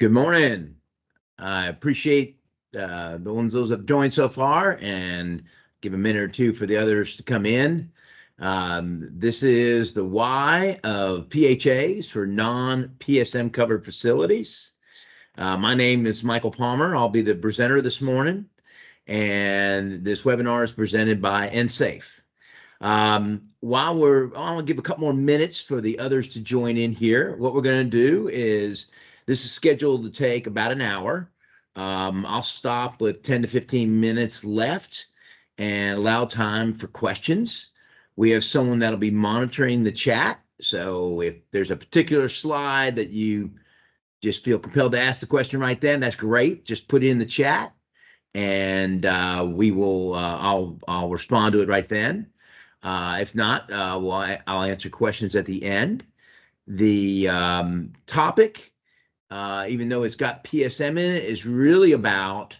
Good morning. I appreciate those that have joined so far, and give a minute or two for the others to come in. This is the why of PHAs for non-PSM covered facilities. My name is Michael Palmer. I'll be the presenter this morning, and this webinar is presented by EnSafe. I'll give a couple more minutes for the others to join in here. What we're going to do is, this is scheduled to take about an hour. I'll stop with 10 to 15 minutes left and allow time for questions. We have someone that'll be monitoring the chat. So if there's a particular slide that you just feel compelled to ask the question right then, that's great. Just put it in the chat, and I'll respond to it right then. If not, I'll answer questions at the end. The topic, even though it's got PSM in it, is really about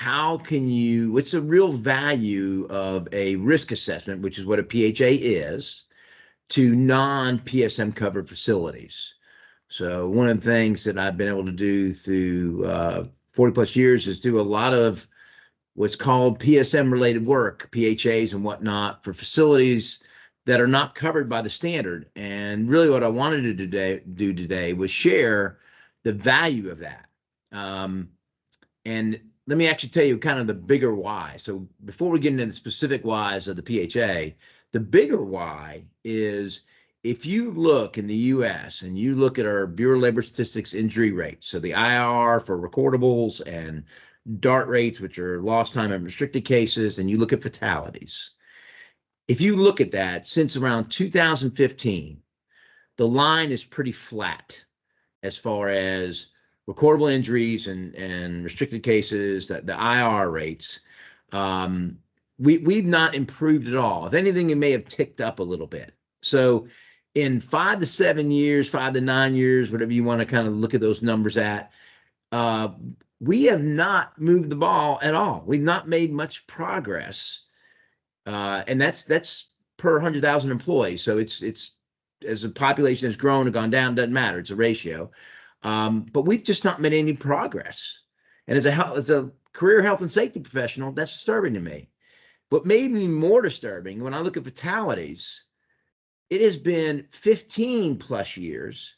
what's the real value of a risk assessment, which is what a PHA is, to non-PSM covered facilities. So one of the things that I've been able to do through 40 plus years is do a lot of what's called PSM related work, PHAs and whatnot, for facilities that are not covered by the standard. And really what I wanted to do today was share the value of that. And let me actually tell you kind of the bigger why. So before we get into the specific whys of the PHA, the bigger why is, if you look in the US and you look at our Bureau of Labor Statistics injury rates, so the IR for recordables and DART rates, which are lost time and restricted cases, and you look at fatalities. If you look at that, since around 2015, the line is pretty flat as far as recordable injuries and restricted cases, that the IR rates. We've not improved at all. If anything, it may have ticked up a little bit. So in 5 to 7 years, 5 to 9 years, whatever you want to kind of look at those numbers at, we have not moved the ball at all. We've not made much progress, and that's per 100,000 employees. So it's as the population has grown or gone down, doesn't matter. It's a ratio, but we've just not made any progress. And as a career health and safety professional, that's disturbing to me. But maybe more disturbing, when I look at fatalities, it has been 15 plus years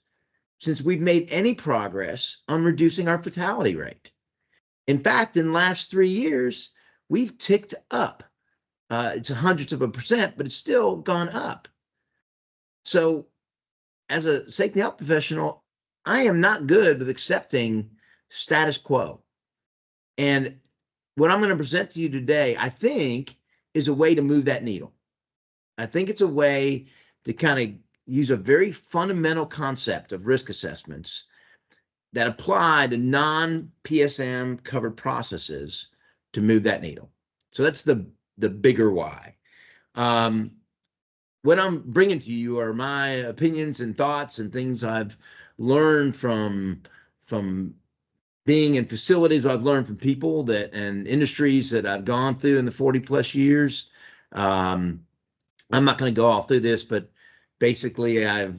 since we've made any progress on reducing our fatality rate. In fact, in the last 3 years, we've ticked up. It's hundreds of a percent, but it's still gone up. So as a safety health professional, I am not good with accepting status quo. And what I'm going to present to you today, I think, is a way to move that needle. I think it's a way to kind of use a very fundamental concept of risk assessments that apply to non-PSM covered processes to move that needle. So that's the bigger why. What I'm bringing to you are my opinions and thoughts and things I've learned from being in facilities, what I've learned from people and industries that I've gone through in the 40 plus years. I'm not going to go all through this, but basically I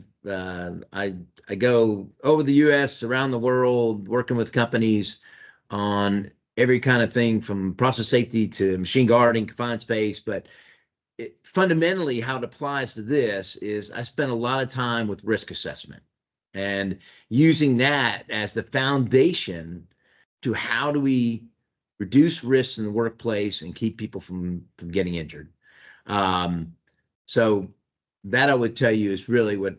go over the US, around the world, working with companies on every kind of thing from process safety to machine guarding, confined space. But fundamentally, how it applies to this is, I spend a lot of time with risk assessment and using that as the foundation to how do we reduce risks in the workplace and keep people from getting injured. So that, I would tell you, is really what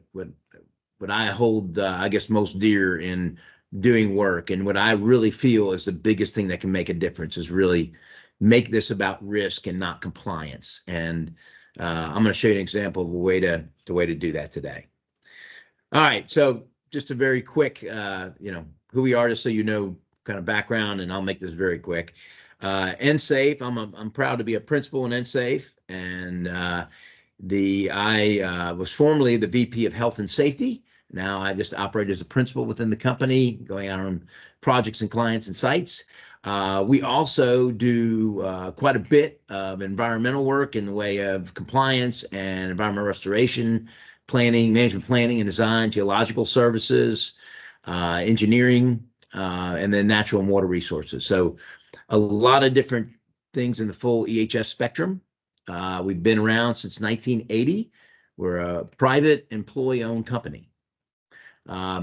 I hold, I guess, most dear in doing work. And what I really feel is the biggest thing that can make a difference is really make this about risk and not compliance. And I'm going to show you an example of a way to do that today. All right. So just a very quick, who we are, just so you know, kind of background, and I'll make this very quick. EnSafe, I'm proud to be a principal in EnSafe, and I was formerly the VP of Health and Safety. Now I just operate as a principal within the company, going out on projects and clients and sites. We also do quite a bit of environmental work in the way of compliance and environmental restoration, planning, management planning and design, geological services, engineering, and then natural and water resources. So a lot of different things in the full EHS spectrum. We've been around since 1980. We're a private employee-owned company. How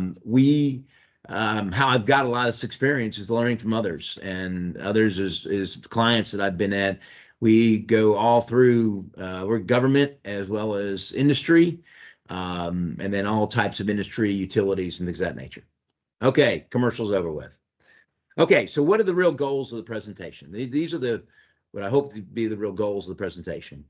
I've got a lot of this experience is learning from others, and others is clients that I've been at. We go all through, we're government as well as industry, and then all types of industry, utilities, and things of that nature. Okay, commercials over with. Okay, so what are the real goals of the presentation? These are what I hope to be the real goals of the presentation,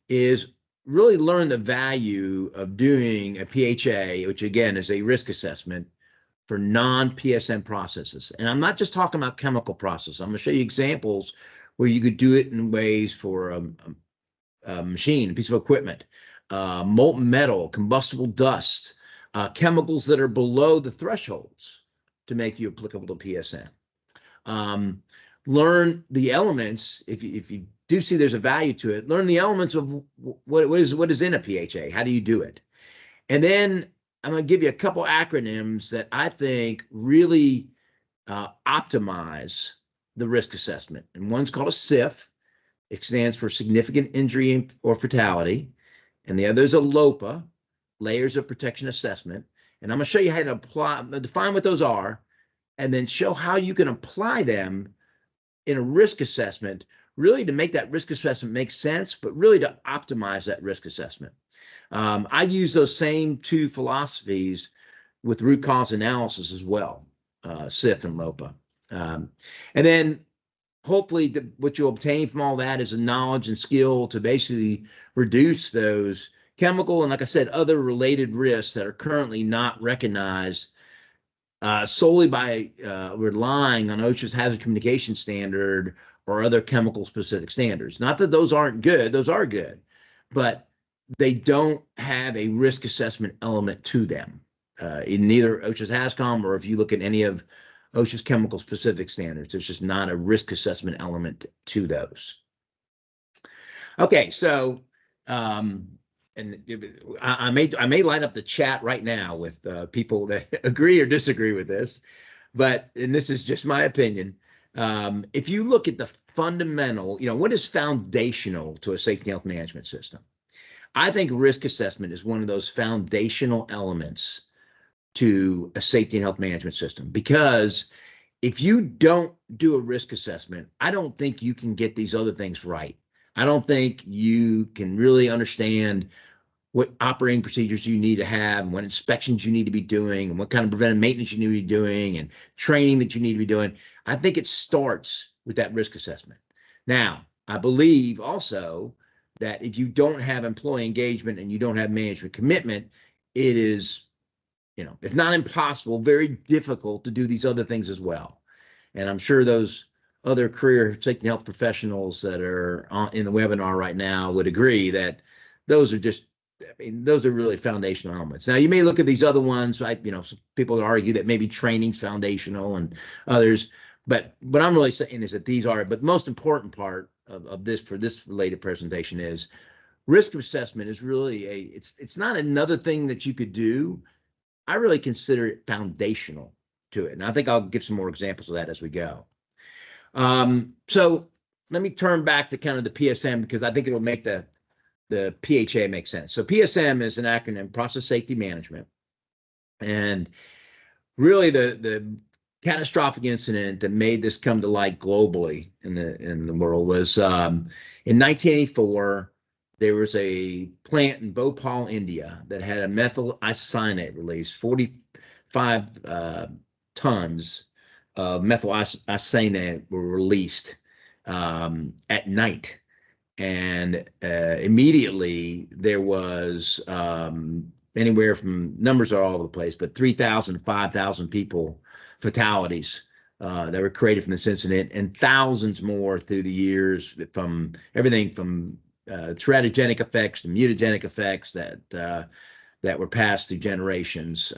is really learn the value of doing a PHA, which again is a risk assessment for non-PSM processes. And I'm not just talking about chemical processes. I'm going to show you examples where you could do it in ways for a machine, a piece of equipment, molten metal, combustible dust, chemicals that are below the thresholds to make you applicable to PSM. Learn the elements, if you do see there's a value to it, learn the elements of what is in a PHA. How do you do it? And then I'm going to give you a couple acronyms that I think really optimize the risk assessment. And one's called a SIF. It stands for significant injury or fatality. And the other is a LOPA, layers of protection assessment. And I'm going to show you how to define what those are, and then show how you can apply them in a risk assessment, really to make that risk assessment make sense, but really to optimize that risk assessment. I use those same two philosophies with root cause analysis as well, SIF and LOPA. And then hopefully what you'll obtain from all that is a knowledge and skill to basically reduce those chemical and, like I said, other related risks that are currently not recognized solely by relying on OSHA's hazard communication standard or other chemical specific standards. Not that those aren't good, those are good, but they don't have a risk assessment element to them in neither OSHA's HAZCOM, or if you look at any of OSHA's chemical specific standards, there's just not a risk assessment element to those. Okay, so and I may light up the chat right now with people that agree or disagree with this, and this is just my opinion. If you look at the fundamental, what is foundational to a safety health management system? I think risk assessment is one of those foundational elements to a safety and health management system, because if you don't do a risk assessment, I don't think you can get these other things right. I don't think you can really understand what operating procedures you need to have, and what inspections you need to be doing, and what kind of preventive maintenance you need to be doing, and training that you need to be doing. I think it starts with that risk assessment. Now, I believe also that if you don't have employee engagement and you don't have management commitment, it is, if not impossible, very difficult to do these other things as well. And I'm sure those other career safety and health professionals that are in the webinar right now would agree that those are those are really foundational elements. Now, you may look at these other ones, some people would argue that maybe training's foundational and others, but what I'm really saying is that these are, but the most important part of this for this related presentation is risk assessment is really it's not another thing that you could do. I really consider it foundational to it. And I think I'll give some more examples of that as we go. So let me turn back to kind of the PSM, because I think it will make the PHA make sense. So PSM is an acronym, Process Safety Management. And really the catastrophic incident that made this come to light globally in the world was in 1984. There was a plant in Bhopal, India, that had a methyl isocyanate release. 45 tons of methyl isocyanate were released at night. And immediately there was anywhere from, numbers are all over the place, but 3,000 to 5,000 people, fatalities that were created from this incident, and thousands more through the years, from everything from teratogenic effects to mutagenic effects that were passed through generations.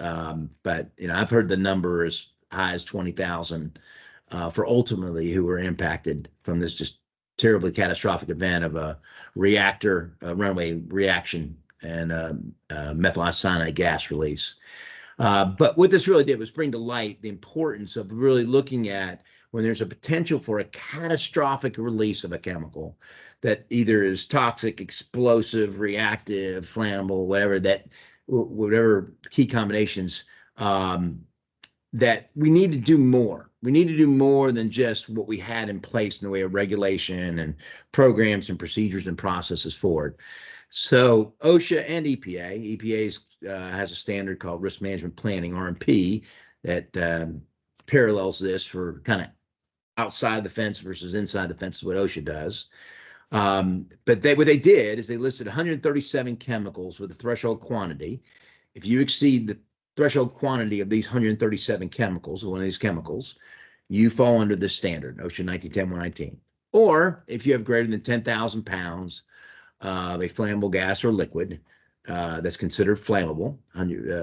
But I've heard the number as high as 20,000 for ultimately who were impacted from this just terribly catastrophic event of a reactor, runaway reaction, and methyl isocyanate gas release. But what this really did was bring to light the importance of really looking at when there's a potential for a catastrophic release of a chemical that either is toxic, explosive, reactive, flammable, whatever key combinations, that we need to do more. We need to do more than just what we had in place in the way of regulation and programs and procedures and processes for it. So OSHA and EPA has a standard called Risk Management Planning, RMP, that parallels this for kind of outside the fence versus inside the fence is what OSHA does. But what they did is they listed 137 chemicals with a threshold quantity. If you exceed the threshold quantity of these 137 chemicals, or one of these chemicals, you fall under this standard, OSHA 1910-119. Or if you have greater than 10,000 pounds of a flammable gas or liquid that's considered flammable,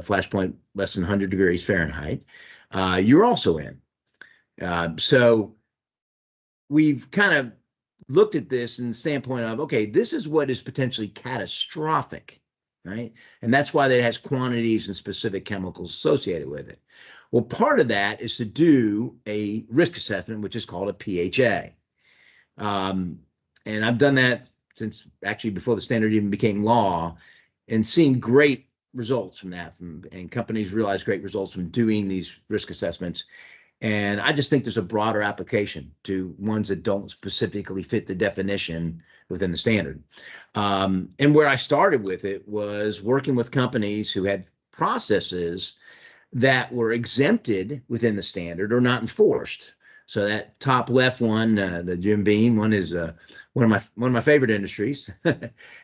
flash point less than 100 degrees Fahrenheit, you're also in. So we've kind of looked at this in the standpoint of, okay, this is what is potentially catastrophic, right? And that's why that has quantities and specific chemicals associated with it. Well, part of that is to do a risk assessment, which is called a PHA. And I've done that since actually before the standard even became law, and seen great results from that. And companies realize great results from doing these risk assessments. And I just think there's a broader application to ones that don't specifically fit the definition within the standard. And where I started with it was working with companies who had processes that were exempted within the standard or not enforced. So that top left one, the Jim Beam one, is one of my favorite industries,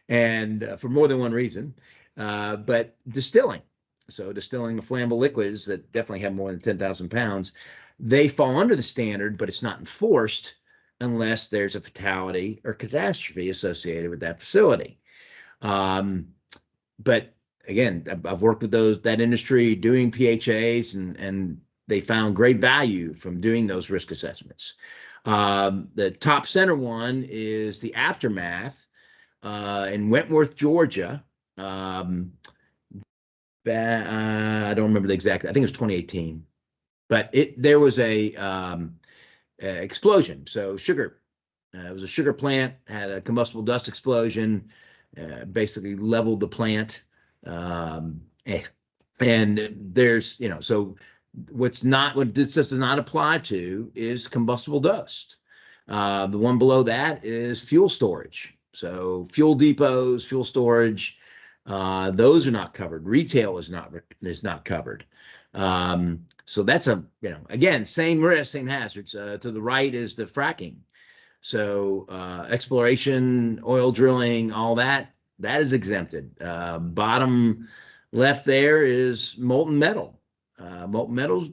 and for more than one reason. But distilling, so distilling the flammable liquids that definitely have more than 10,000 pounds, they fall under the standard, but it's not enforced unless there's a fatality or catastrophe associated with that facility. But again, I've worked with that industry doing PHAs, and they found great value from doing those risk assessments. The top center one is the Aftermath in Wentworth, Georgia. I don't remember the exact, I think it was 2018, but there was a explosion. So sugar, it was a sugar plant, had a combustible dust explosion, basically leveled the plant. And there's, so what this does not apply to is combustible dust. The one below that is fuel storage. So fuel depots, fuel storage, those are not covered. Retail is not covered. So that's again, same risk, same hazards. To the right is the fracking. So exploration, oil drilling, all that is exempted. Bottom left there is molten metal. Molten metal's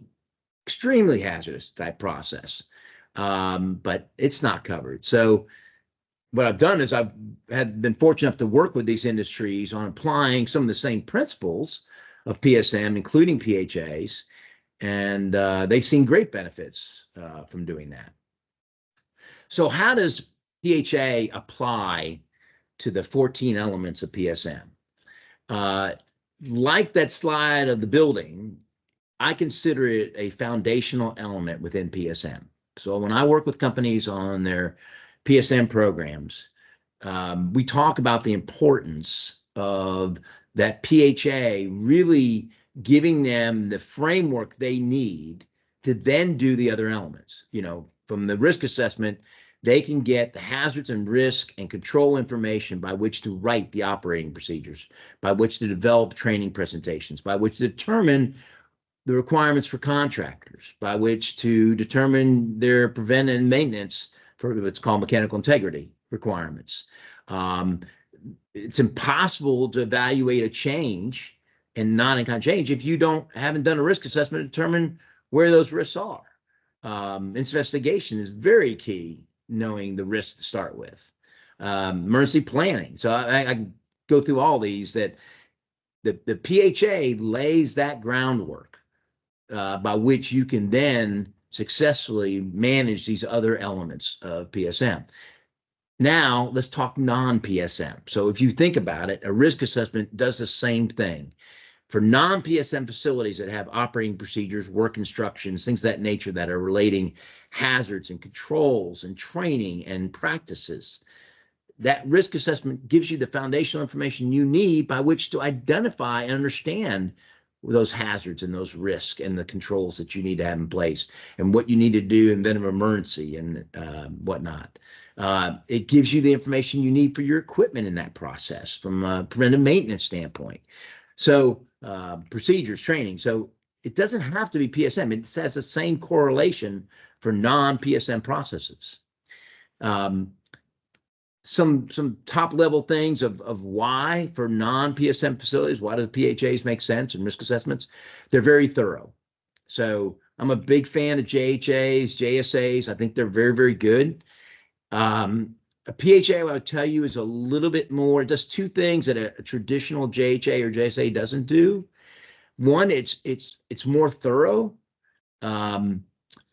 extremely hazardous type process, but it's not covered. So what I've done is I've been fortunate enough to work with these industries on applying some of the same principles of PSM, including PHAs, and they've seen great benefits from doing that. So how does PHA apply to the 14 elements of PSM? Like that slide of the building, I consider it a foundational element within PSM. So when I work with companies on their PSM programs, we talk about the importance of that PHA really giving them the framework they need to then do the other elements. From the risk assessment, they can get the hazards and risk and control information by which to write the operating procedures, by which to develop training presentations, by which to determine the requirements for contractors, by which to determine their preventive and maintenance for what's called mechanical integrity requirements. It's impossible to evaluate a change and non-in-kind change if you haven't done a risk assessment to determine where those risks are. Investigation is very key, knowing the risks to start with. Emergency planning. So I go through all these, that the PHA lays that groundwork by which you can then successfully manage these other elements of PSM. Now let's talk non-PSM. So if you think about it, a risk assessment does the same thing. For non-PSM facilities that have operating procedures, work instructions, things of that nature that are relating hazards and controls and training and practices, that risk assessment gives you the foundational information you need by which to identify and understand those hazards and those risks and the controls that you need to have in place and what you need to do in event of emergency and whatnot. It gives you the information you need for your equipment in that process from a preventive maintenance standpoint. So procedures, training. So it doesn't have to be PSM. It has the same correlation for non-PSM processes. Some top level things of why for non-PSM facilities, why do the PHAs make sense and risk assessments? They're very thorough. So I'm a big fan of JHAs, JSAs. I think they're very, very good. A PHA, I would tell you, is a little bit more, it does two things that a traditional JHA or JSA doesn't do. One, it's more thorough.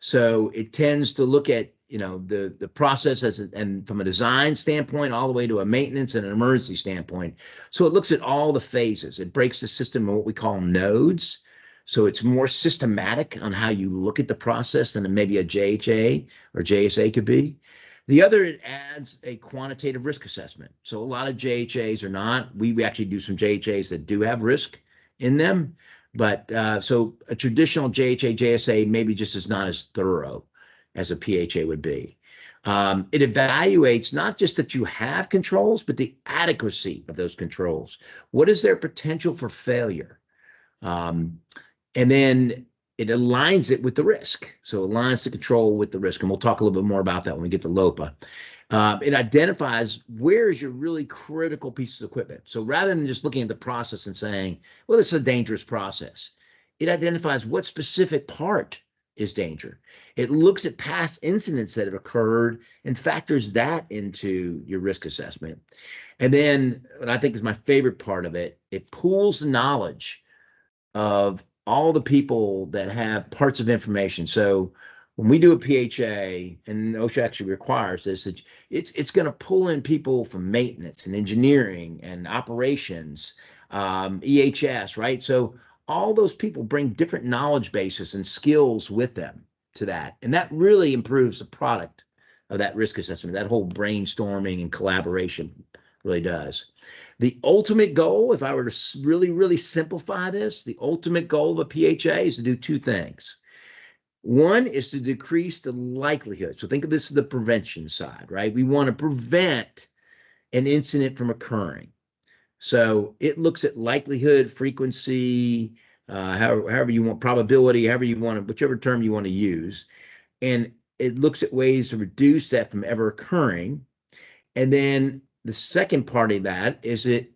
So it tends to look at, the process and from a design standpoint all the way to a maintenance and an emergency standpoint. So it looks at all the phases. It breaks the system in what we call nodes. So it's more systematic on how you look at the process than maybe a JHA or JSA could be. The other, it adds a quantitative risk assessment. So a lot of JHAs are not. We actually do some JHAs that do have risk in them. But so a traditional JHA, JSA maybe just is not as thorough as a PHA would be. It evaluates not just that you have controls, but the adequacy of those controls. What is their potential for failure? And then it aligns it with the risk. So it aligns the control with the risk. And we'll talk a little bit more about that when we get to LOPA. It identifies where is your really critical pieces of equipment. So rather than just looking at the process and saying, well, this is a dangerous process, it identifies what specific part is danger. It looks at past incidents that have occurred and factors that into your risk assessment. And then what I think is my favorite part of it, it pools the knowledge of all the people that have parts of information. So when we do a PHA, and OSHA actually requires this, it's going to pull in people from maintenance and engineering and operations, EHS, right? So all those people bring different knowledge bases and skills with them to that. And that really improves the product of that risk assessment. That whole brainstorming and collaboration really does. The ultimate goal, if I were to really, really simplify this, the ultimate goal of a PHA is to do two things. One is to decrease the likelihood. So think of this as the prevention side, right? We want to prevent an incident from occurring. So it looks at likelihood, frequency, however you want, probability, however you want to, whichever term you want to use. And it looks at ways to reduce that from ever occurring. And then the second part of that is it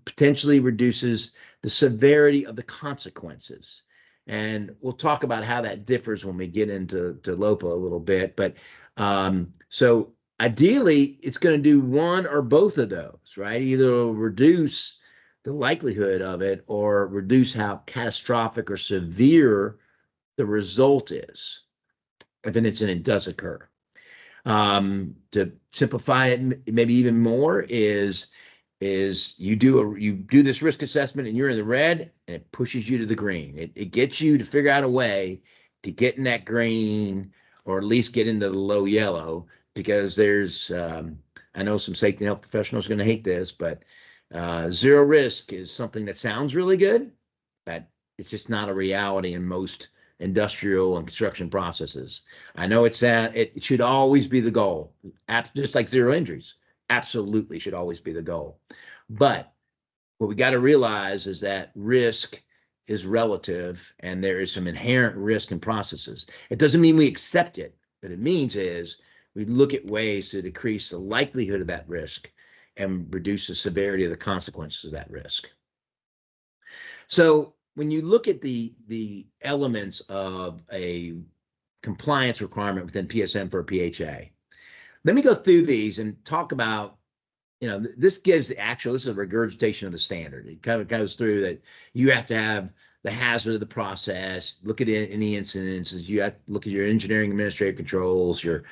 potentially reduces the severity of the consequences. And we'll talk about how that differs when we get into LOPA a little bit. But so ideally, it's going to do one or both of those, right? Either it'll reduce the likelihood of it or reduce how catastrophic or severe the result is if an incident does occur. To simplify it maybe even more is you do this risk assessment and you're in the red and it pushes you to the green. It gets you to figure out a way to get in that green or at least get into the low yellow, because there's I know some safety and health professionals are going to hate this, but zero risk is something that sounds really good, but it's just not a reality in most industrial and construction processes. I know it should always be the goal, just like zero injuries. Absolutely should always be the goal. But what we got to realize is that risk is relative and there is some inherent risk in processes. It doesn't mean we accept it. What it means is we look at ways to decrease the likelihood of that risk and reduce the severity of the consequences of that risk. So when you look at the elements of a compliance requirement within PSM for a PHA, let me go through these and talk about, this gives this is a regurgitation of the standard. It kind of goes through that you have to have the hazard of the process, look at any incidents, you have to look at your engineering administrative controls, your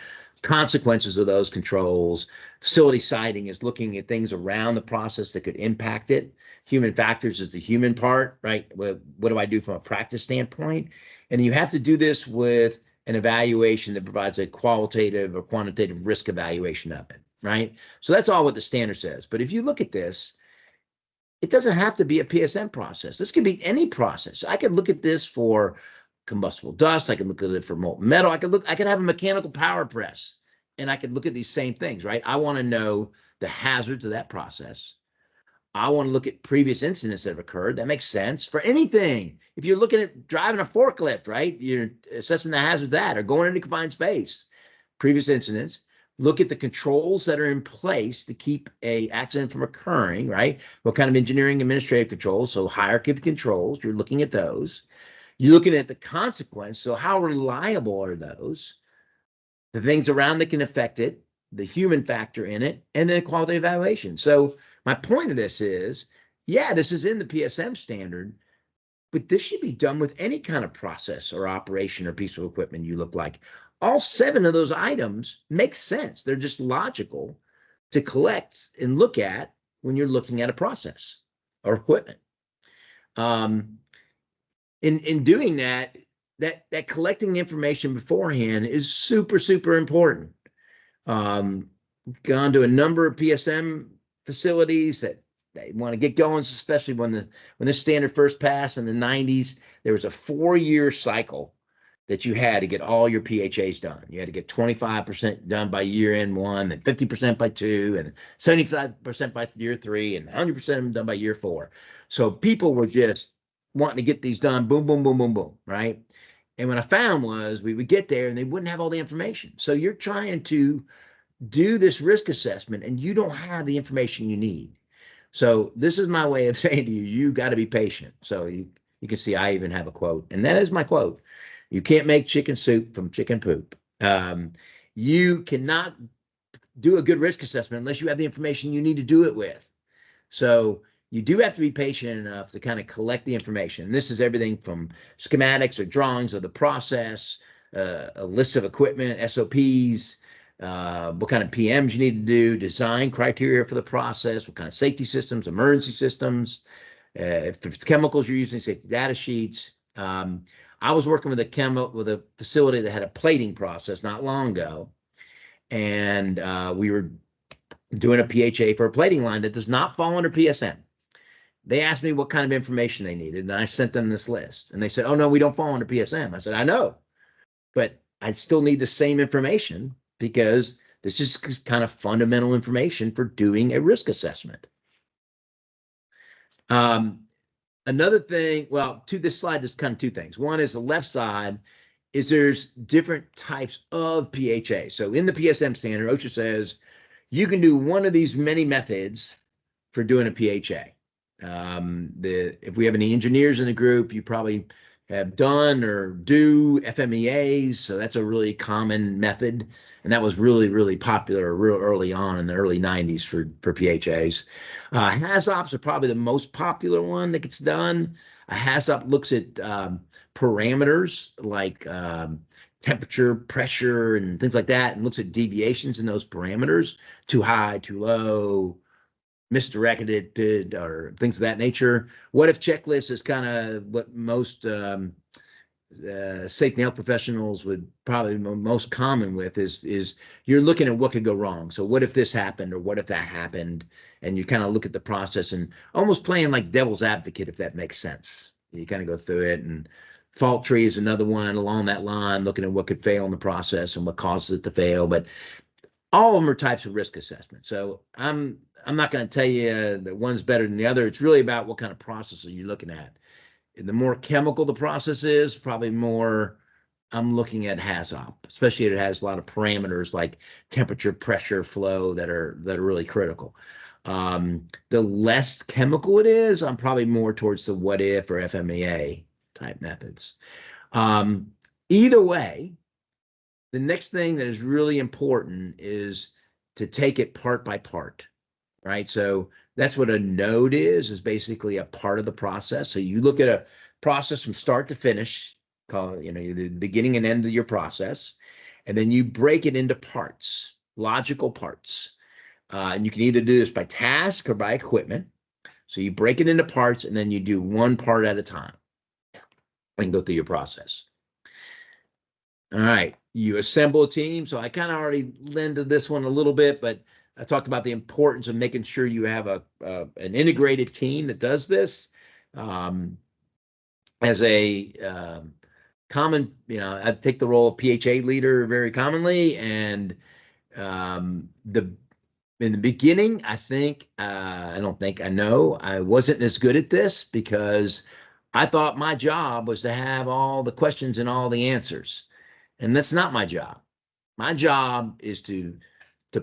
consequences of those controls. Facility siting is looking at things around the process that could impact it. Human factors is the human part, right? What do I do from a practice standpoint? And you have to do this with an evaluation that provides a qualitative or quantitative risk evaluation of it, right? So that's all what the standard says. But if you look at this, it doesn't have to be a PSM process. This could be any process. I could look at this for combustible dust. I could look at it for molten metal. I could have a mechanical power press, and I could look at these same things, right? I want to know the hazards of that process. I want to look at previous incidents that have occurred. That makes sense for anything. If you're looking at driving a forklift, right? You're assessing the hazard of that, or going into confined space, previous incidents. Look at the controls that are in place to keep a accident from occurring, right? What kind of engineering administrative controls? So hierarchy of controls, you're looking at those. You're looking at the consequence. So how reliable are those? The things around that can affect it, the human factor in it, and then quality evaluation. So my point of this is, yeah, this is in the PSM standard, but this should be done with any kind of process or operation or piece of equipment you look like. All 7 of those items make sense. They're just logical to collect and look at when you're looking at a process or equipment. In doing that, that collecting information beforehand is super, super important. Gone to a number of PSM facilities that they want to get going, especially when this standard first passed in the 90s. There was a 4-year cycle that you had to get all your PHAs done. You had to get 25% done by year end 1, and 50% by 2, and 75% by year 3, and 100% of them done by year 4. So people were just wanting to get these done, boom, boom, boom, boom, boom, right? And what I found was we would get there and they wouldn't have all the information. So you're trying to do this risk assessment and you don't have the information you need. So this is my way of saying to you, you got to be patient. So you can see I even have a quote, and that is my quote. You can't make chicken soup from chicken poop. You cannot do a good risk assessment unless you have the information you need to do it with. So you do have to be patient enough to kind of collect the information. This is everything from schematics or drawings of the process, a list of equipment, SOPs, what kind of PMs you need to do, design criteria for the process, what kind of safety systems, emergency systems, if it's chemicals you're using, safety data sheets. I was working with a facility that had a plating process not long ago, and we were doing a PHA for a plating line that does not fall under PSM. They asked me what kind of information they needed, and I sent them this list. And they said, oh, no, we don't fall under PSM. I said, I know, but I still need the same information because this is kind of fundamental information for doing a risk assessment. Another thing, well, to this slide, there's kind of 2 things. One is the left side is there's different types of PHA. So in the PSM standard, OSHA says you can do one of these many methods for doing a PHA. If we have any engineers in the group, you probably have done or do FMEAs. So that's a really common method. And that was really, really popular real early on in the early 90s for PHAs. HAZOPs are probably the most popular one that gets done. A HAZOP looks at parameters like temperature, pressure, and things like that, and looks at deviations in those parameters, too high, too low, misdirected, or things of that nature. What if checklist is kind of what most safety health professionals would probably be most common with is you're looking at what could go wrong. So what if this happened, or what if that happened? And you kind of look at the process and almost playing like devil's advocate, if that makes sense. You kind of go through it, and fault tree is another one along that line, looking at what could fail in the process and what causes it to fail. But all of them are types of risk assessment. So I'm not going to tell you that one's better than the other. It's really about what kind of process are you looking at. The more chemical the process is, probably more I'm looking at HAZOP, especially if it has a lot of parameters like temperature, pressure, flow that are really critical. The less chemical it is, I'm probably more towards the what if or FMEA type methods. Either way, the next thing that is really important is to take it part by part, right? So that's what a node is basically a part of the process. So you look at a process from start to finish, call it, the beginning and end of your process, and then you break it into parts, logical parts. And you can either do this by task or by equipment. So you break it into parts, and then you do one part at a time and go through your process. All right, you assemble a team. So I kind of already led to this one a little bit, but I talked about the importance of making sure you have an integrated team that does this. As a common, I take the role of PHA leader very commonly, and in the beginning, I know I wasn't as good at this because I thought my job was to have all the questions and all the answers. And that's not my job. My job is to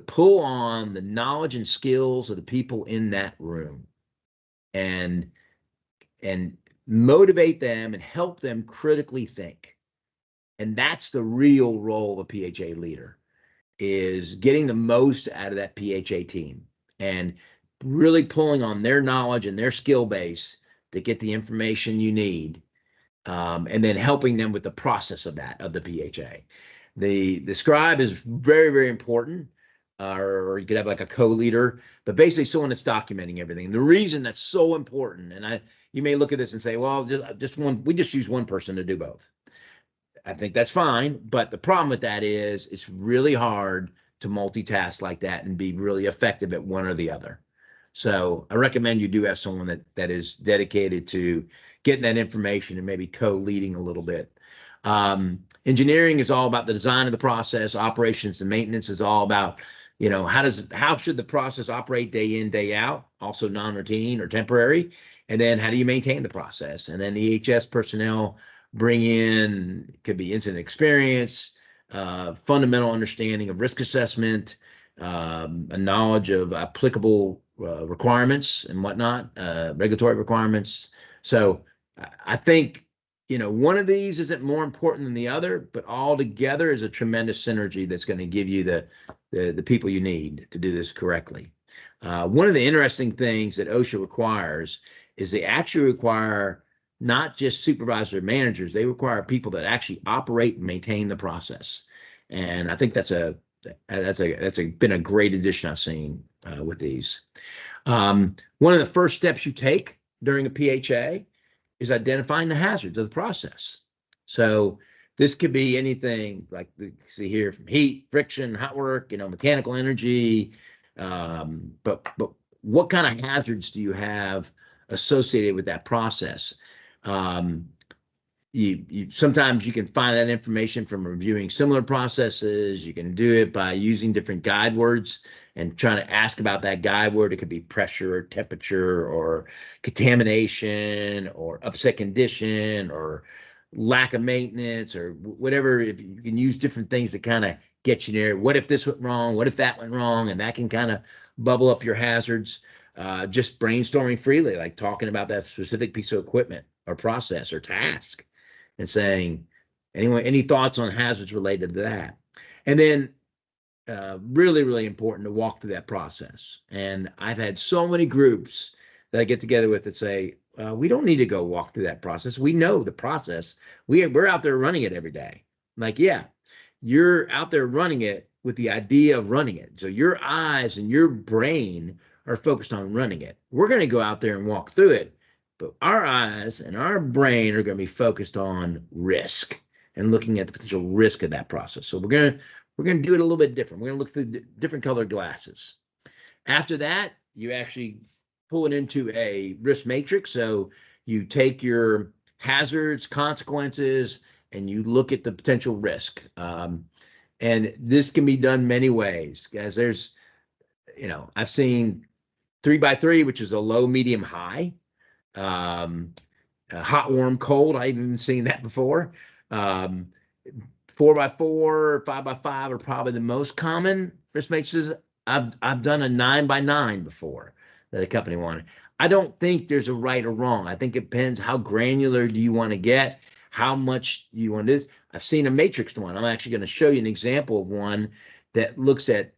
pull on the knowledge and skills of the people in that room and motivate them and help them critically think. And that's the real role of a PHA leader, is getting the most out of that PHA team and really pulling on their knowledge and their skill base to get the information you need, and then helping them with the process of the PHA. The scribe is very, very important, or you could have like a co-leader, but basically someone that's documenting everything. The reason that's so important, and you may look at this and say, well, we just use one person to do both. I think that's fine, but the problem with that is it's really hard to multitask like that and be really effective at one or the other. So I recommend you do have someone that is dedicated to getting that information and maybe co-leading a little bit. Engineering is all about the design of the process. Operations and maintenance is all about, how should the process operate day in, day out, also non-routine or temporary, and then how do you maintain the process? And then the EHS personnel bring in, could be incident experience, fundamental understanding of risk assessment, a knowledge of applicable requirements and whatnot, regulatory requirements. So I think, one of these isn't more important than the other, but all together is a tremendous synergy that's going to give you the people you need to do this correctly. One of the interesting things that OSHA requires is they actually require not just supervisors or managers, they require people that actually operate and maintain the process. And I think that's been a great addition I've seen with these. One of the first steps you take during a PHA is identifying the hazards of the process. So this could be anything like you see here, from heat, friction, hot work, mechanical energy. But what kind of hazards do you have associated with that process? Sometimes you can find that information from reviewing similar processes. You can do it by using different guide words and trying to ask about that guide word. It could be pressure or temperature or contamination or upset condition or lack of maintenance or whatever. If you can use different things to kind of get you there. What if this went wrong? What if that went wrong? And that can kind of bubble up your hazards. Just brainstorming freely, like talking about that specific piece of equipment or process or task and saying, any thoughts on hazards related to that? And then really, really important to walk through that process. And I've had so many groups that I get together with that say, we don't need to go walk through that process. We know the process. We're out there running it every day. I'm like, yeah, you're out there running it with the idea of running it. So your eyes and your brain are focused on running it. We're going to go out there and walk through it, but our eyes and our brain are going to be focused on risk and looking at the potential risk of that process. So we're going to do it a little bit different. We're going to look through different colored glasses. After that, you actually pull it into a risk matrix. So you take your hazards, consequences, and you look at the potential risk. And this can be done many ways, guys. There's, I've seen 3x3, which is a low, medium, high. Hot, warm, cold. I've even seen that before. 4x4, 5x5 are probably the most common risk matrices. I've done a 9x9 before that a company wanted. I don't think there's a right or wrong. I think it depends how granular do you want to get, how much you want this. I've seen a matrix one. I'm actually going to show you an example of one that looks at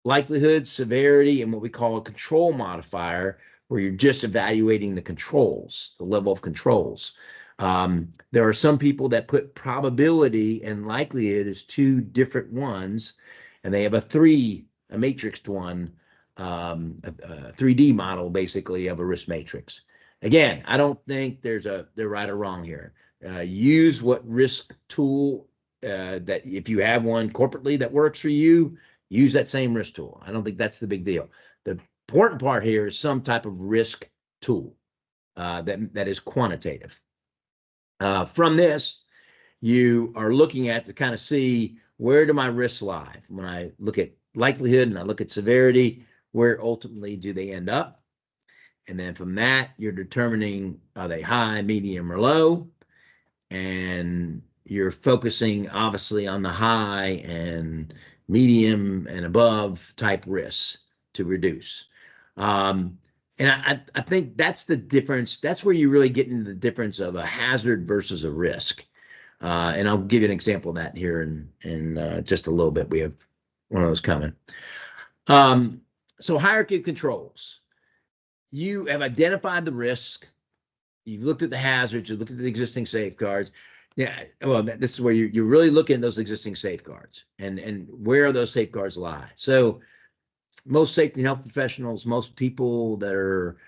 likelihood, severity, and what we call a control modifier, where you're just evaluating the controls, the level of controls. There are some people that put probability and likelihood as two different ones, and they have a matrixed one, a 3D model basically of a risk matrix. Again, I don't think they're right or wrong here. Use what risk tool that if you have one corporately that works for you, use that same risk tool. I don't think that's the big deal. The important part here is some type of risk tool that is quantitative. From this, you are looking at to kind of see where do my risks lie. When I look at likelihood and I look at severity, where ultimately do they end up? And then from that, you're determining are they high, medium, or low? And you're focusing obviously on the high and medium and above type risks to reduce. And I think that's the difference. That's where you really get into the difference of a hazard versus a risk. And I'll give you an example of that here in just a little bit. We have one of those coming. So hierarchy of controls. You have identified the risk. You've looked at the hazards. You've looked at the existing safeguards. Yeah, well, this is where you're really looking at those existing safeguards and where those safeguards lie. So most safety and health professionals, most people that are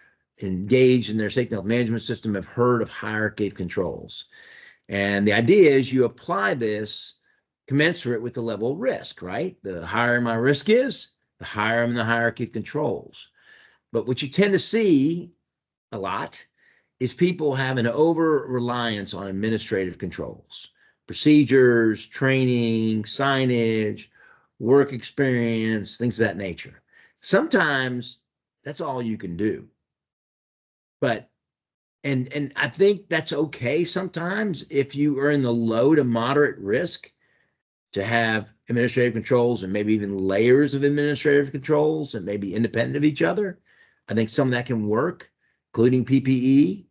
engaged in their safety and health management system have heard of hierarchy of controls. And the idea is you apply this commensurate with the level of risk, right? The higher my risk is, the higher I'm in the hierarchy of controls. But what you tend to see a lot is people have an over-reliance on administrative controls, procedures, training, signage, work experience, things of that nature. Sometimes that's all you can do. But and I think that's okay sometimes if you are in the low to moderate risk to have administrative controls and maybe even layers of administrative controls and maybe independent of each other. I think some of that can work, including PPE.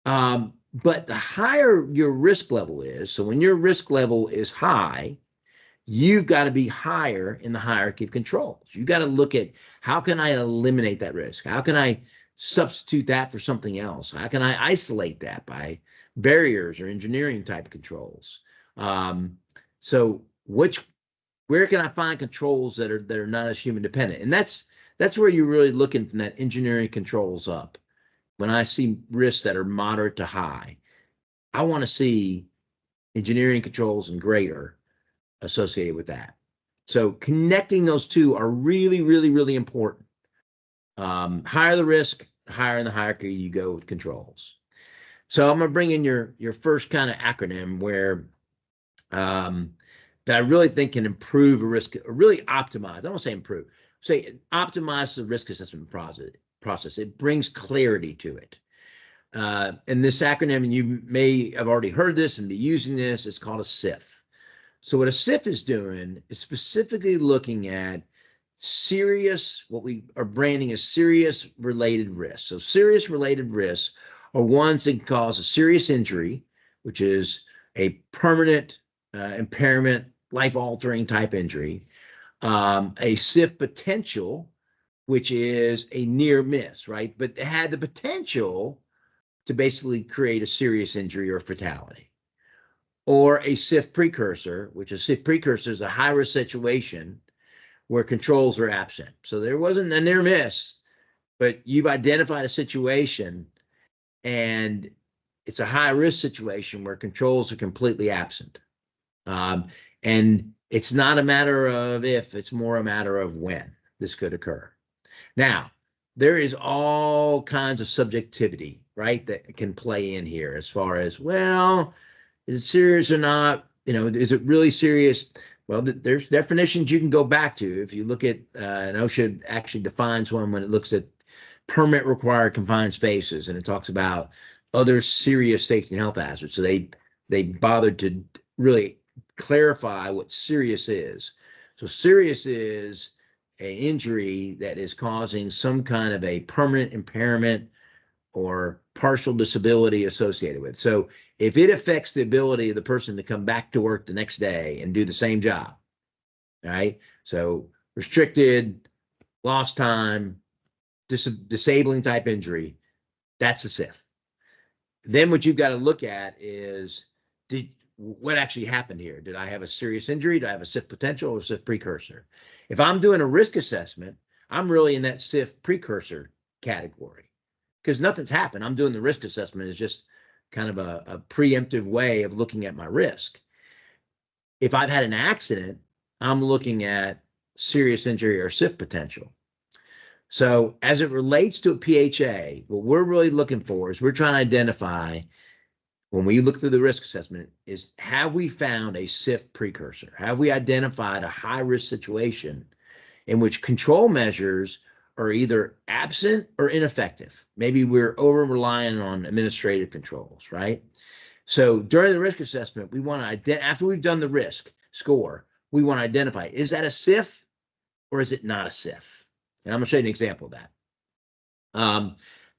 But the higher your risk level is, so when your risk level is high, you've got to be higher in the hierarchy of controls. You got to look at how can I eliminate that risk? How can I substitute that for something else? How can I isolate that by barriers or engineering type controls? So where can I find controls that are not as human dependent? And that's where you're really looking from that engineering controls up. When I see risks that are moderate to high, I want to see engineering controls and greater associated with that. So connecting those two are really, really, really important. Higher the risk, higher in the hierarchy you go with controls. So I'm going to bring in your first kind of acronym where that I really think can improve a risk, or really optimize. I don't want to say improve, say optimize the risk assessment process. It brings clarity to it. And this acronym, and you may have already heard this and be using this, it's called a SIF. So what a SIF is doing is specifically looking at serious, what we are branding as serious related risks. So serious related risks are ones that can cause a serious injury, which is a permanent impairment, life-altering type injury, a SIF potential, which is a near miss, right? But it had the potential to basically create a serious injury or fatality. Or a SIF precursor, which a SIF precursor is a high-risk situation where controls are absent. So there wasn't a near miss, but you've identified a situation and it's a high-risk situation where controls are completely absent. And it's not a matter of if, it's more a matter of when this could occur. Now, there is all kinds of subjectivity, right, that can play in here as far as, well, is it serious or not? You know, is it really serious? Well, there's definitions you can go back to. If you look at, and OSHA actually defines one when it looks at permit required confined spaces, and it talks about other serious safety and health hazards. So they bothered to really clarify what serious is. So serious is an injury that is causing some kind of a permanent impairment or partial disability associated with. So if it affects the ability of the person to come back to work the next day and do the same job, right? So restricted, lost time, disabling type injury, that's a SIF. Then what you've got to look at is, what actually happened here? Did I have a serious injury? Did I have a SIF potential or SIF precursor? If I'm doing a risk assessment, I'm really in that SIF precursor category because nothing's happened. I'm doing the risk assessment. It's just kind of a preemptive way of looking at my risk. If I've had an accident, I'm looking at serious injury or SIF potential. So as it relates to a PHA, what we're really looking for is we're trying to identify, when we look through the risk assessment, is have we found a SIF precursor? Have we identified a high-risk situation in which control measures are either absent or ineffective? Maybe we're over-relying on administrative controls, right? So during the risk assessment, we want to, after we've done the risk score, we want to identify, is that a SIF or is it not a SIF? And I'm going to show you an example of that.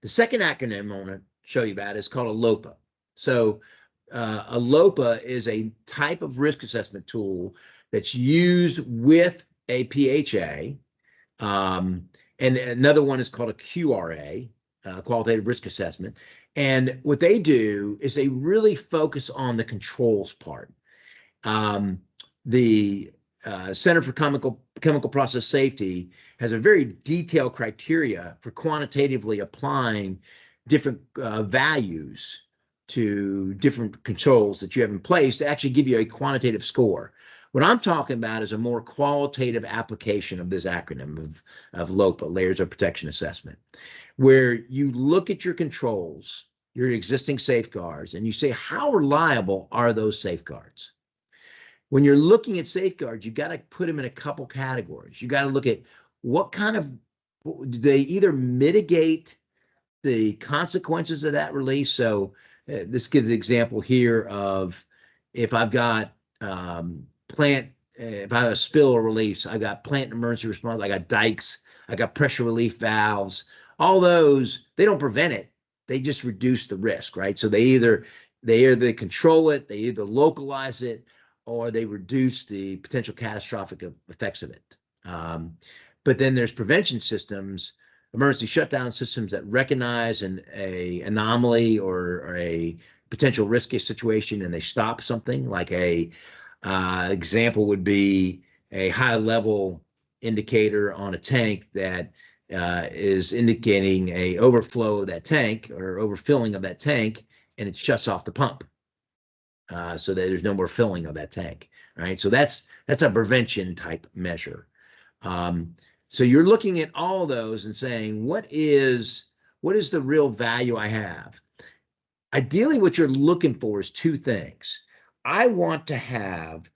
The second acronym I want to show you about is called a LOPA. So a LOPA is a type of risk assessment tool that's used with a PHA. And another one is called a QRA, qualitative risk assessment. And what they do is they really focus on the controls part. The Center for Chemical Process Safety has a very detailed criteria for quantitatively applying different values to different controls that you have in place to actually give you a quantitative score. What I'm talking about is a more qualitative application of this acronym of LOPA, Layers of Protection Assessment, where you look at your controls, your existing safeguards, and you say, how reliable are those safeguards? When you're looking at safeguards, you got to put them in a couple categories. You got to look at what kind of, do they either mitigate the consequences of that release? So this gives the example here of if I've got if I have a spill or release, I've got plant emergency response, I got dikes, I got pressure relief valves. All those, they don't prevent it. They just reduce the risk, right? So they either control it, they either localize it, or they reduce the potential catastrophic effects of it. But then there's prevention systems, emergency shutdown systems that recognize an anomaly or a potential risky situation and they stop something. Like a example would be a high level indicator on a tank that is indicating a overflow of that tank or overfilling of that tank, and it shuts off the pump. So that there's no more filling of that tank, right? So that's a prevention type measure. So you're looking at all those and saying, what is the real value I have? Ideally, what you're looking for is two things. I want to have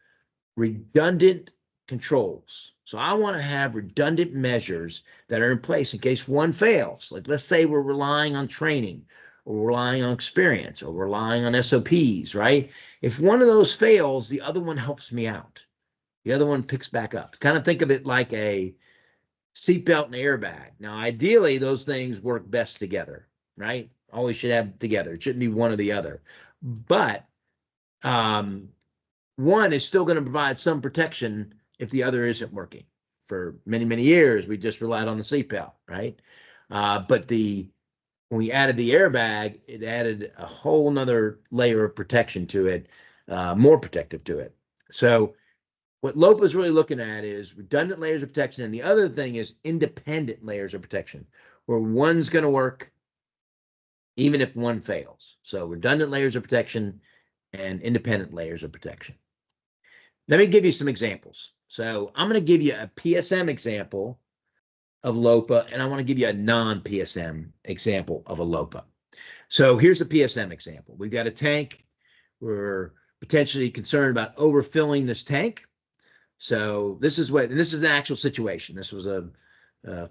redundant controls. So I want to have redundant measures that are in place in case one fails. Like let's say we're relying on training, or we're relying on experience, or we're relying on SOPs, right? If one of those fails, the other one helps me out. The other one picks back up. Kind of think of it like a seatbelt and airbag. Now, ideally, those things work best together, right? Always should have together. It shouldn't be one or the other. But one is still going to provide some protection if the other isn't working. For many, many years, we just relied on the seatbelt, right? But when we added the airbag, it added a whole nother layer of protection to it, more protective to it. So what LOPA is really looking at is redundant layers of protection. And the other thing is independent layers of protection, where one's going to work even if one fails. So redundant layers of protection and independent layers of protection. Let me give you some examples. So I'm going to give you a PSM example of LOPA, and I want to give you a non-PSM example of a LOPA. So here's a PSM example. We've got a tank. We're potentially concerned about overfilling this tank. So this is an actual situation. This was a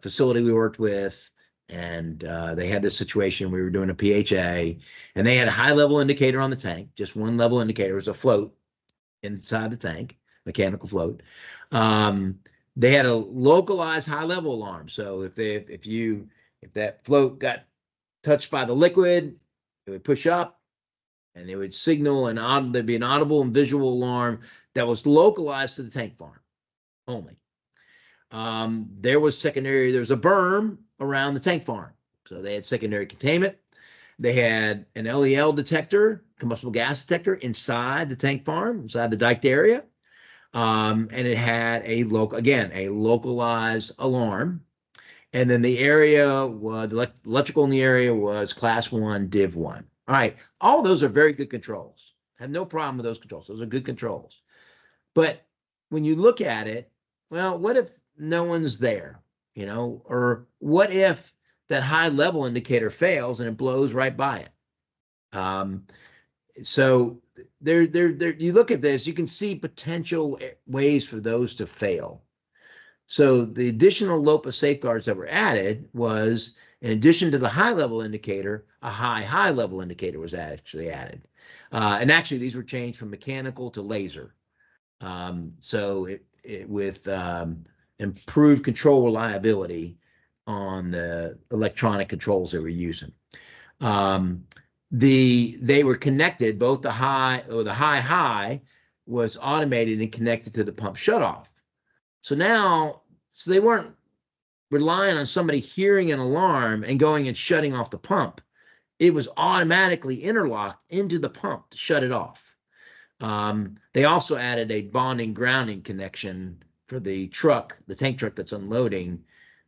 facility we worked with, and they had this situation. We were doing a PHA, and they had a high-level indicator on the tank, just one level indicator. It was a float inside the tank, mechanical float. They had a localized high-level alarm. So if that float got touched by the liquid, it would push up, and it would signal there'd be an audible and visual alarm that was localized to the tank farm only. There was a berm around the tank farm, so they had secondary containment. They had an LEL detector, combustible gas detector, inside the tank farm, inside the diked area. And it had a localized alarm. And then the area was the electrical in the area was class 1, div 1. All right. All of those are very good controls. I have no problem with those controls. Those are good controls. But when you look at it, well, what if no one's there? Or what if that high level indicator fails and it blows right by it? So you look at this, you can see potential ways for those to fail. So the additional LOPA safeguards that were added was, in addition to the high level indicator, a high level indicator was actually added. And actually these were changed from mechanical to laser. So with improved control reliability on the electronic controls they were using. They were connected, both the high was automated and connected to the pump shutoff. So they weren't relying on somebody hearing an alarm and going and shutting off the pump. It was automatically interlocked into the pump to shut it off. They also added a bonding grounding connection for the tank truck that's unloading,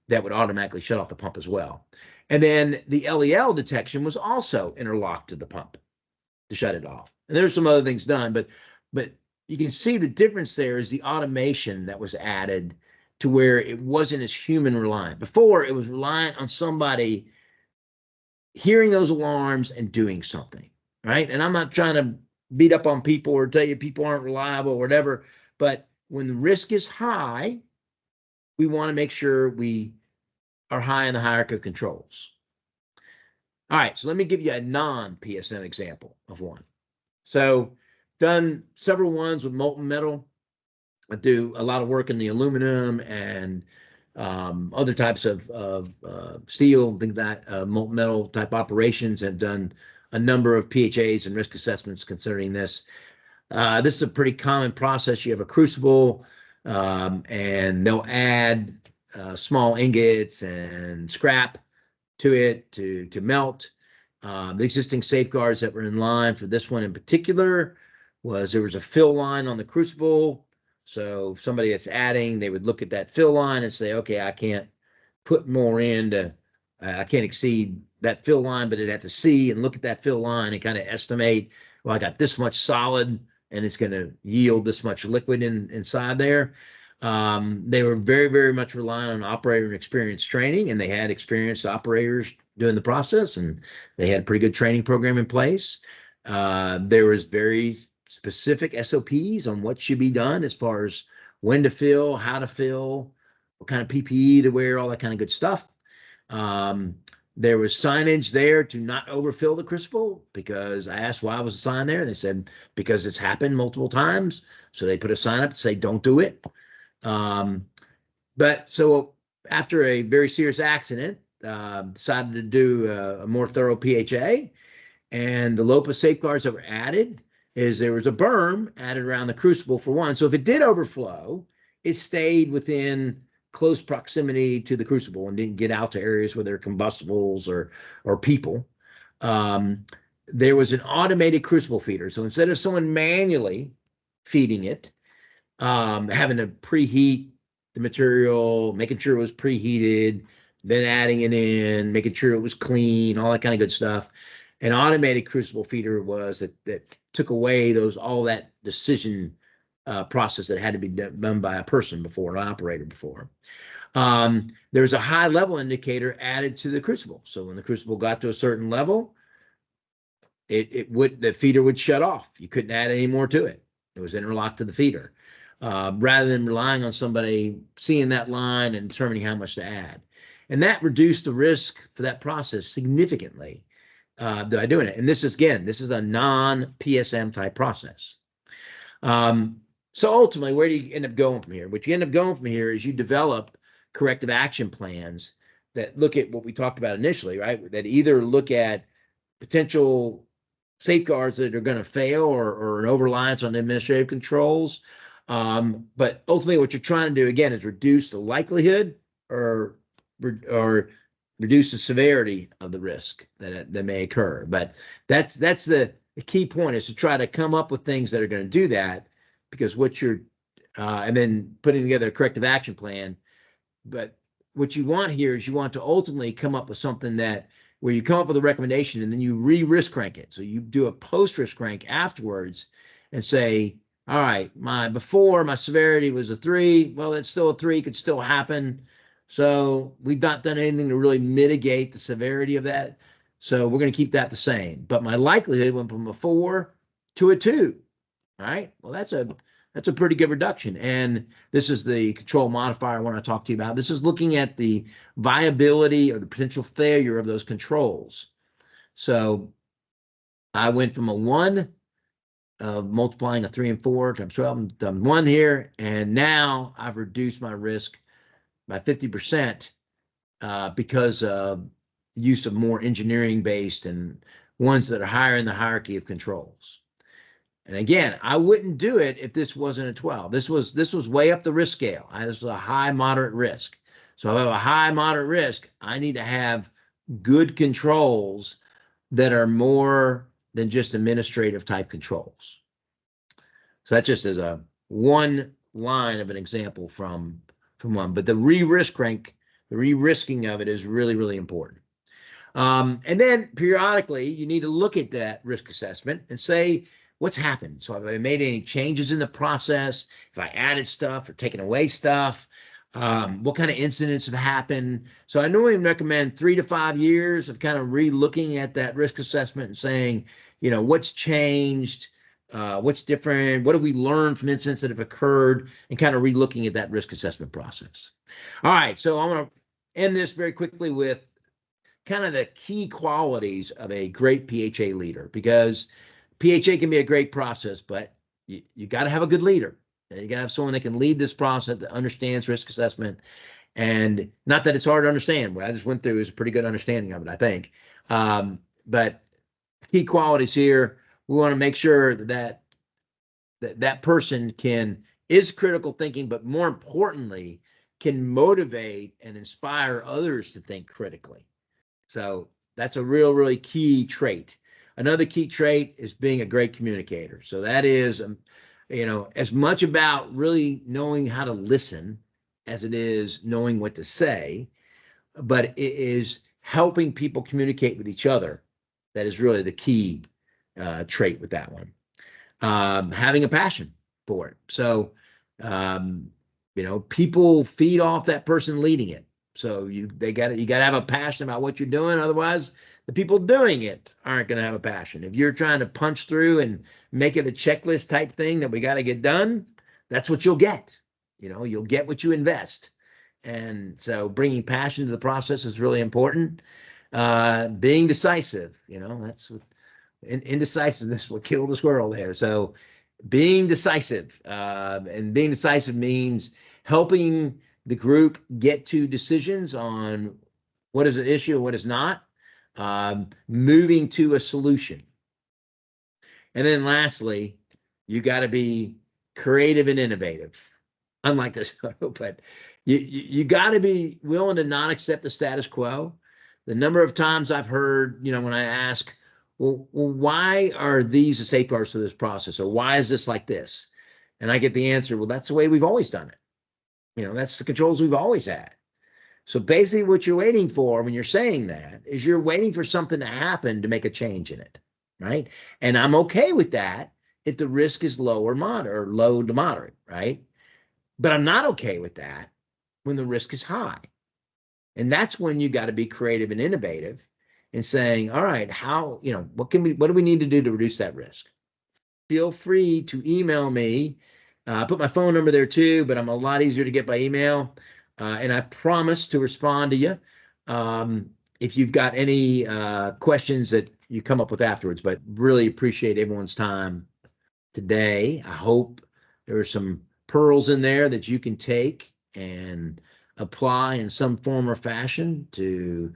that would automatically shut off the pump as well. And then the LEL detection was also interlocked to the pump to shut it off. And there's some other things done, but you can see the difference there is the automation that was added to where it wasn't as human reliant. Before, it was reliant on somebody hearing those alarms and doing something, right? And I'm not trying to beat up on people or tell you people aren't reliable or whatever, but when the risk is high, we want to make sure we are high in the hierarchy of controls. All right, so let me give you a non-PSM example of one. So done several ones with molten metal. I do a lot of work in the aluminum and other types of steel, things that molten metal type operations. Have done a number of PHAs and risk assessments concerning this. This is a pretty common process. You have a crucible, and they'll add small ingots and scrap to it to melt. The existing safeguards that were in line for this one in particular was there was a fill line on the crucible. So somebody that's adding, they would look at that fill line and say, okay, I can't put more in I can't exceed that fill line, but it had to see and look at that fill line and kind of estimate, well, I got this much solid and it's going to yield this much liquid inside there. They were very, very much relying on operator and experience training, and they had experienced operators doing the process, and they had a pretty good training program in place. There was very specific SOPs on what should be done as far as when to fill, how to fill, what kind of PPE to wear, all that kind of good stuff. There was signage there to not overfill the crucible, because I asked why was the sign there. They said because it's happened multiple times. So they put a sign up to say, don't do it. But so after a very serious accident, decided to do a more thorough PHA, and the LOPA safeguards that were added is there was a berm added around the crucible for one. So if it did overflow, it stayed within close proximity to the crucible and didn't get out to areas where there are combustibles or people. There was an automated crucible feeder. So instead of someone manually feeding it, having to preheat the material, making sure it was preheated, then adding it in, making sure it was clean, all that kind of good stuff. An automated crucible feeder was that took away all that decision process that had to be done by a person before, an operator before. There's a high level indicator added to the crucible. So when the crucible got to a certain level, the feeder would shut off. You couldn't add any more to it. It was interlocked to the feeder. Rather than relying on somebody seeing that line and determining how much to add. And that reduced the risk for that process significantly by doing it. And this is a non-PSM type process. So ultimately, where do you end up going from here? What you end up going from here is you develop corrective action plans that look at what we talked about initially, right? That either look at potential safeguards that are going to fail or an over-reliance on administrative controls. But ultimately, what you're trying to do, again, is reduce the likelihood or reduce the severity of the risk that may occur. But that's the key point, is to try to come up with things that are going to do that, because what you're and then putting together a corrective action plan. But what you want here is you want to ultimately come up with something that where you come up with a recommendation and then you risk rank it. So you do a post risk rank afterwards and say, all right, before my severity was a 3. Well, it's still a 3, could still happen. So we've not done anything to really mitigate the severity of that. So we're going to keep that the same. But my likelihood went from a 4 to a 2. All right. Well, that's a pretty good reduction. And this is the control modifier I want to talk to you about. This is looking at the viability or the potential failure of those controls. So I went from a 1 multiplying a 3 and 4 times 12, I've done 1 here. And now I've reduced my risk by 50% because of use of more engineering based and ones that are higher in the hierarchy of controls. And again, I wouldn't do it if this wasn't a 12. This was way up the risk scale. This was a high moderate risk. So if I have a high moderate risk, I need to have good controls that are more than just administrative type controls. So that just is a one line of an example from one. But the re-risk rank, the re-risking of it is really, really important. And then periodically, you need to look at that risk assessment and say, what's happened? So have I made any changes in the process? If I added stuff or taken away stuff? What kind of incidents have happened? So I normally recommend 3 to 5 years of kind of re-looking at that risk assessment and saying, what's changed? What's different? What have we learned from incidents that have occurred? And kind of re-looking at that risk assessment process. All right, so I'm going to end this very quickly with kind of the key qualities of a great PHA leader, because PHA can be a great process, but you got to have a good leader. You got to have someone that can lead this process, that understands risk assessment. And not that it's hard to understand. What I just went through is a pretty good understanding of it, I think. But key qualities here, we want to make sure that person is critical thinking, but more importantly, can motivate and inspire others to think critically. So that's a really key trait. Another key trait is being a great communicator. So that is, as much about really knowing how to listen as it is knowing what to say, but it is helping people communicate with each other. That is really the key trait with that one. Having a passion for it. So, people feed off that person leading it. So you got to have a passion about what you're doing. Otherwise, the people doing it aren't going to have a passion. If you're trying to punch through and make it a checklist type thing that we got to get done, that's what you'll get. You'll get what you invest. And so bringing passion to the process is really important. Being decisive, that's what indecisiveness will kill the squirrel there. So being decisive, and being decisive means helping the group get to decisions on what is an issue and what is not, moving to a solution. And then lastly, you got to be creative and innovative. Unlike this, but you got to be willing to not accept the status quo. The number of times I've heard, when I ask, well, why are these the safeguards to this process? Or why is this like this? And I get the answer, well, that's the way we've always done it. That's the controls we've always had. So basically what you're waiting for when you're saying that is you're waiting for something to happen to make a change in it, right? And I'm okay with that if the risk is low or low to moderate, right? But I'm not okay with that when the risk is high. And that's when you got to be creative and innovative and saying, all right, what do we need to do to reduce that risk? Feel free to email me. I put my phone number there too, but I'm a lot easier to get by email. And I promise to respond to you if you've got any questions that you come up with afterwards. But really appreciate everyone's time today. I hope there are some pearls in there that you can take and apply in some form or fashion to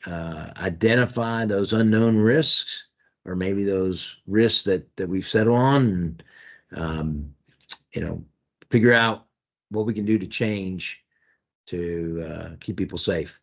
identify those unknown risks, or maybe those risks that we've settled on, and figure out what we can do to change to keep people safe.